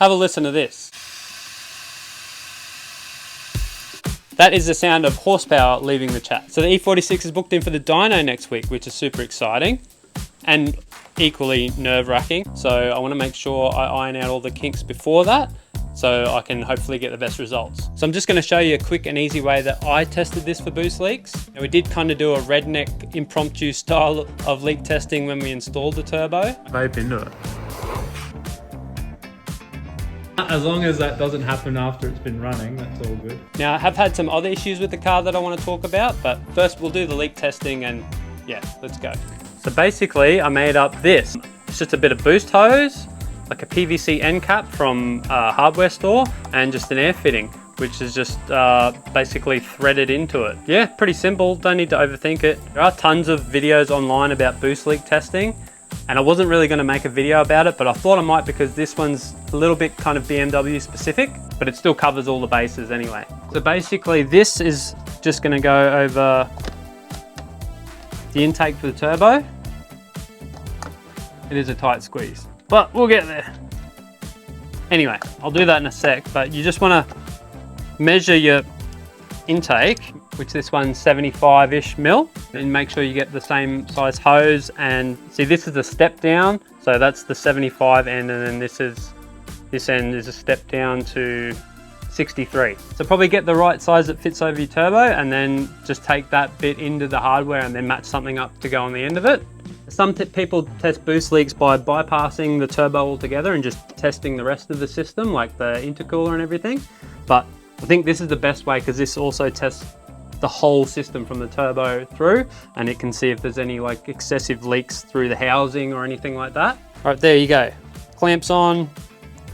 Have a listen to this. That is the sound of horsepower leaving the chat. So the E46 is booked in for the dyno next week, which is super exciting and equally nerve-wracking. So I want to make sure I iron out all the kinks before that, so I can hopefully get the best results. So I'm just going to show you a quick and easy way that I tested this for boost leaks. And we did kind of do a redneck impromptu style of leak testing when we installed the turbo. Vape into it. As long as that doesn't happen after it's been running, that's all good. Now I have had some other issues with the car that I want to talk about, but first we'll do the leak testing and yeah, let's go. So basically I made up this. It's just a bit of boost hose, like a PVC end cap from a hardware store, and just an air fitting, which is just basically threaded into it. Yeah, pretty simple, don't need to overthink it. There are tons of videos online about boost leak testing, and I wasn't really going to make a video about it, but I thought I might because this one's a little bit kind of BMW specific, but it still covers all the bases anyway. So basically this is just going to go over the intake for the turbo. It is a tight squeeze, but we'll get there. Anyway, I'll do that in a sec, but you just want to measure your intake, which this one's 75-ish mil, and make sure you get the same size hose. And see, this is a step down, so that's the 75 end, and then this end is a step down to 63. So probably get the right size that fits over your turbo, and then just take that bit into the hardware and then match something up to go on the end of it. Some people test boost leaks by bypassing the turbo altogether and just testing the rest of the system, like the intercooler and everything. But I think this is the best way because this also tests the whole system from the turbo through, and it can see if there's any like excessive leaks through the housing or anything like that. All right, there you go. Clamps on,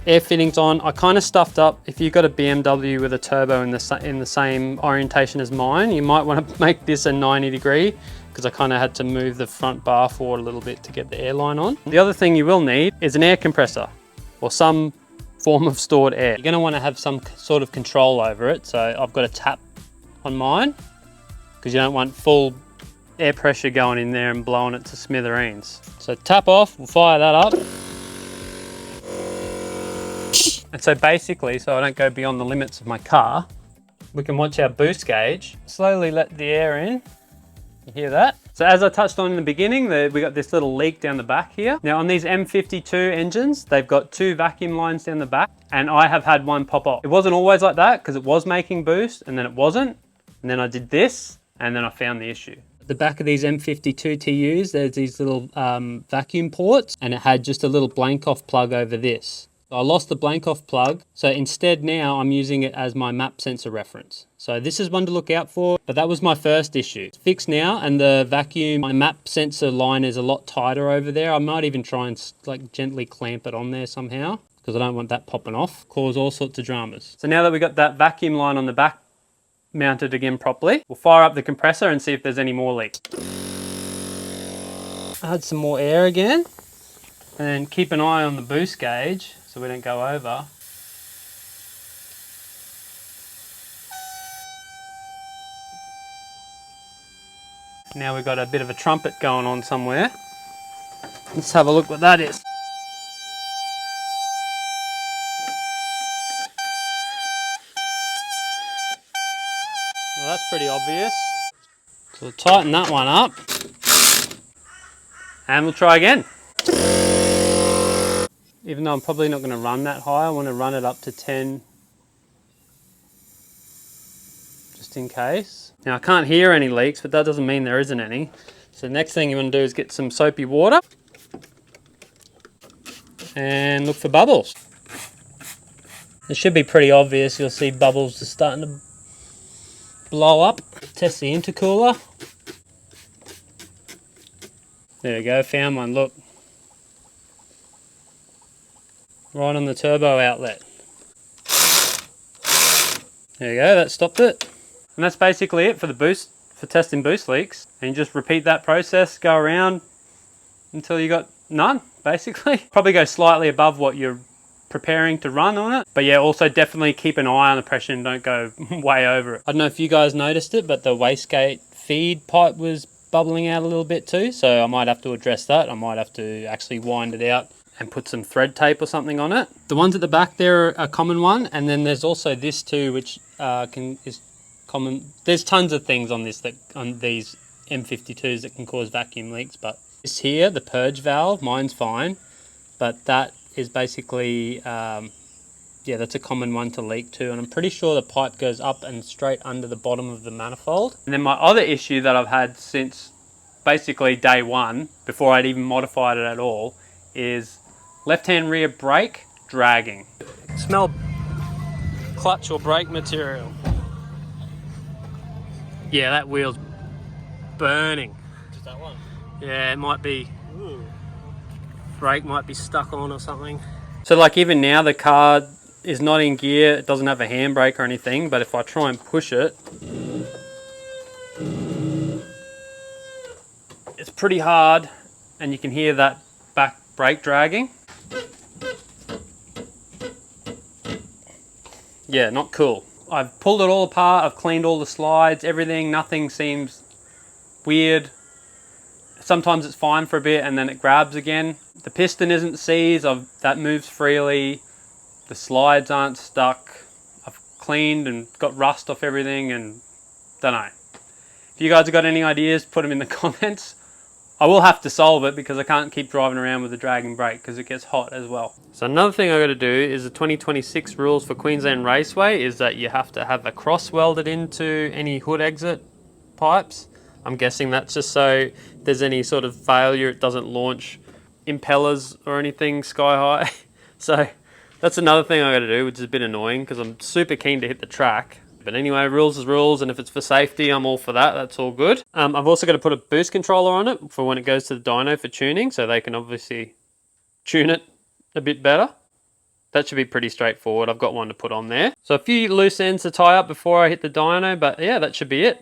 air fittings on. I kind of stuffed up. If you've got a BMW with a turbo in the same orientation as mine, you might want to make this a 90-degree, because I kind of had to move the front bar forward a little bit to get the airline on. The other thing you will need is an air compressor or some form of stored air. You're going to want to have some sort of control over it. So I've got a tap on mine because you don't want full air pressure going in there and blowing it to smithereens. So tap off, we'll fire that up. And so basically, so I don't go beyond the limits of my car, we can watch our boost gauge, slowly let the air in. You hear that? So as I touched on in the beginning, we got this little leak down the back here. Now on these M52 engines, they've got 2 vacuum lines down the back, and I have had one pop off. It wasn't always like that because it was making boost and then it wasn't. And then I did this and then I found the issue. At the back of these M52 TUs, there's these little vacuum ports, and it had just a little blank off plug over this. I lost the blank off plug, so instead now I'm using it as my map sensor reference. So this is one to look out for, but that was my first issue. It's fixed now, and the vacuum, my map sensor line is a lot tighter over there. I might even try and like gently clamp it on there somehow, because I don't want that popping off, cause all sorts of dramas. So now that we got that vacuum line on the back mounted again properly, we'll fire up the compressor and see if there's any more leaks. Add some more air again, and keep an eye on the boost gauge so we don't go over. Now we've got a bit of a trumpet going on somewhere. Let's have a look what that is. Well, that's pretty obvious. So we'll tighten that one up. And we'll try again. Even though I'm probably not going to run that high, I want to run it up to 10 just in case. Now I can't hear any leaks, but that doesn't mean there isn't any. So the next thing you want to do is get some soapy water and look for bubbles. It should be pretty obvious. You'll see bubbles just starting to blow up. Test the intercooler. There we go, found one, look. Right on the turbo outlet. There you go, that stopped it. And that's basically it for the boost, for testing boost leaks. And you just repeat that process, go around until you got none, basically. Probably go slightly above what you're preparing to run on it. But yeah, also definitely keep an eye on the pressure and don't go way over it. I don't know if you guys noticed it, but the wastegate feed pipe was bubbling out a little bit too. So I might have to address that. I might have to actually wind it out and put some thread tape or something on it. The ones at the back there are a common one, and then there's also this too, which is common. There's tons of things on this on these M52s that can cause vacuum leaks, but this here, the purge valve, mine's fine, but that is basically yeah, that's a common one to leak too, and I'm pretty sure the pipe goes up and straight under the bottom of the manifold. And then my other issue that I've had since basically day one, before I'd even modified it at all, is left-hand rear brake dragging. Smell clutch or brake material. Yeah, that wheel's burning. Just that one? Yeah, it might be. Ooh. Brake might be stuck on or something. So like even now the car is not in gear, it doesn't have a handbrake or anything, but if I try and push it, it's pretty hard, and you can hear that back brake dragging. Yeah, not cool. I've pulled it all apart, I've cleaned all the slides, everything, nothing seems weird. Sometimes it's fine for a bit and then it grabs again. The piston isn't seized, that moves freely. The slides aren't stuck. I've cleaned and got rust off everything, and don't know. If you guys have got any ideas, put them in the comments. I will have to solve it because I can't keep driving around with a dragging brake because it gets hot as well. So another thing I got to do is the 2026 rules for Queensland Raceway is that you have to have a cross welded into any hood exit pipes. I'm guessing that's just so if there's any sort of failure, it doesn't launch impellers or anything sky high. So that's another thing I got to do, which is a bit annoying because I'm super keen to hit the track. But anyway, rules is rules, and if it's for safety, I'm all for that. That's all good. I've also got to put a boost controller on it for when it goes to the dyno for tuning, so they can obviously tune it a bit better. That should be pretty straightforward. I've got one to put on there. So a few loose ends to tie up before I hit the dyno, but yeah, that should be it.